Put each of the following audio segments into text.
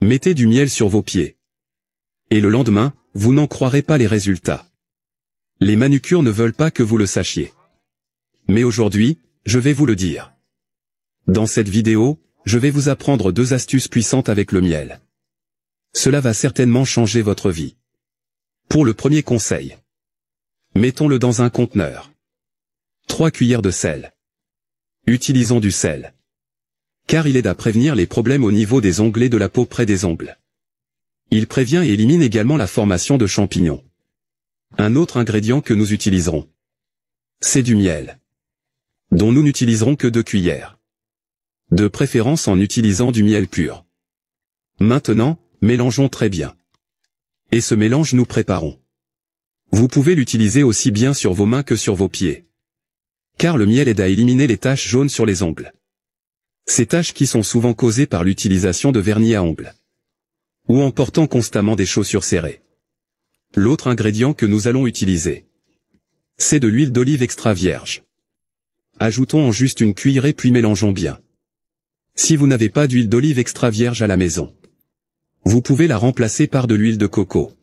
Mettez du miel sur vos pieds. Et le lendemain, vous n'en croirez pas les résultats. Les manucures ne veulent pas que vous le sachiez. Mais aujourd'hui, je vais vous le dire. Dans cette vidéo, je vais vous apprendre 2 astuces puissantes avec le miel. Cela va certainement changer votre vie. Pour le premier conseil, mettons-le dans un conteneur. 3 cuillères de sel. Utilisons du sel, car il aide à prévenir les problèmes au niveau des ongles et de la peau près des ongles. Il prévient et élimine également la formation de champignons. Un autre ingrédient que nous utiliserons, c'est du miel, dont nous n'utiliserons que 2 cuillères. De préférence en utilisant du miel pur. Maintenant, mélangeons très bien. Et ce mélange nous préparons. Vous pouvez l'utiliser aussi bien sur vos mains que sur vos pieds. Car le miel aide à éliminer les taches jaunes sur les ongles. Ces taches qui sont souvent causées par l'utilisation de vernis à ongles. Ou en portant constamment des chaussures serrées. L'autre ingrédient que nous allons utiliser, c'est de l'huile d'olive extra vierge. Ajoutons en juste une cuillerée puis mélangeons bien. Si vous n'avez pas d'huile d'olive extra vierge à la maison, vous pouvez la remplacer par de l'huile de coco.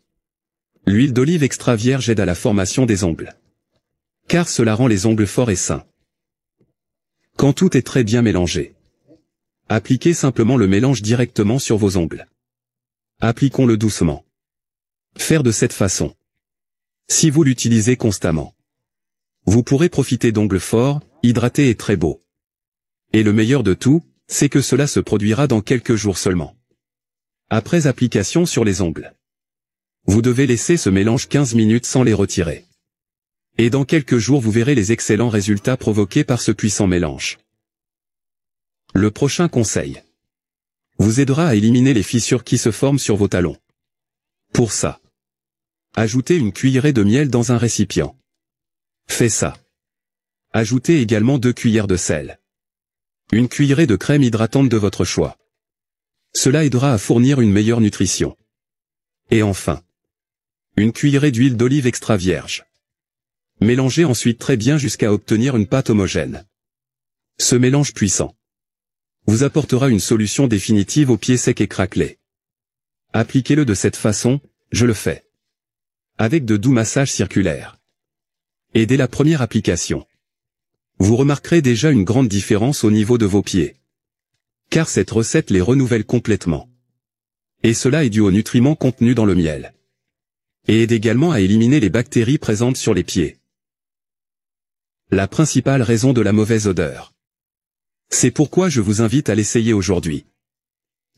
L'huile d'olive extra vierge aide à la formation des ongles, car cela rend les ongles forts et sains. Quand tout est très bien mélangé, appliquez simplement le mélange directement sur vos ongles. Appliquons-le doucement. Faire de cette façon. Si vous l'utilisez constamment, vous pourrez profiter d'ongles forts, hydratés et très beaux. Et le meilleur de tout, c'est que cela se produira dans quelques jours seulement. Après application sur les ongles, vous devez laisser ce mélange 15 minutes sans les retirer. Et dans quelques jours vous verrez les excellents résultats provoqués par ce puissant mélange. Le prochain conseil vous aidera à éliminer les fissures qui se forment sur vos talons. Pour ça, ajoutez une cuillerée de miel dans un récipient. Faites ça. Ajoutez également 2 cuillères de sel. Une cuillerée de crème hydratante de votre choix. Cela aidera à fournir une meilleure nutrition. Et enfin, une cuillerée d'huile d'olive extra vierge. Mélangez ensuite très bien jusqu'à obtenir une pâte homogène. Ce mélange puissant vous apportera une solution définitive aux pieds secs et craquelés. Appliquez-le de cette façon, je le fais, avec de doux massages circulaires. Et dès la première application, vous remarquerez déjà une grande différence au niveau de vos pieds. Car cette recette les renouvelle complètement. Et cela est dû aux nutriments contenus dans le miel. Et aide également à éliminer les bactéries présentes sur les pieds. La principale raison de la mauvaise odeur. C'est pourquoi je vous invite à l'essayer aujourd'hui.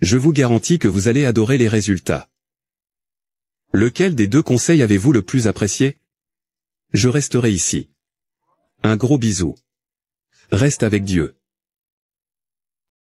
Je vous garantis que vous allez adorer les résultats. Lequel des 2 conseils avez-vous le plus apprécié? Je resterai ici. Un gros bisou. Reste avec Dieu.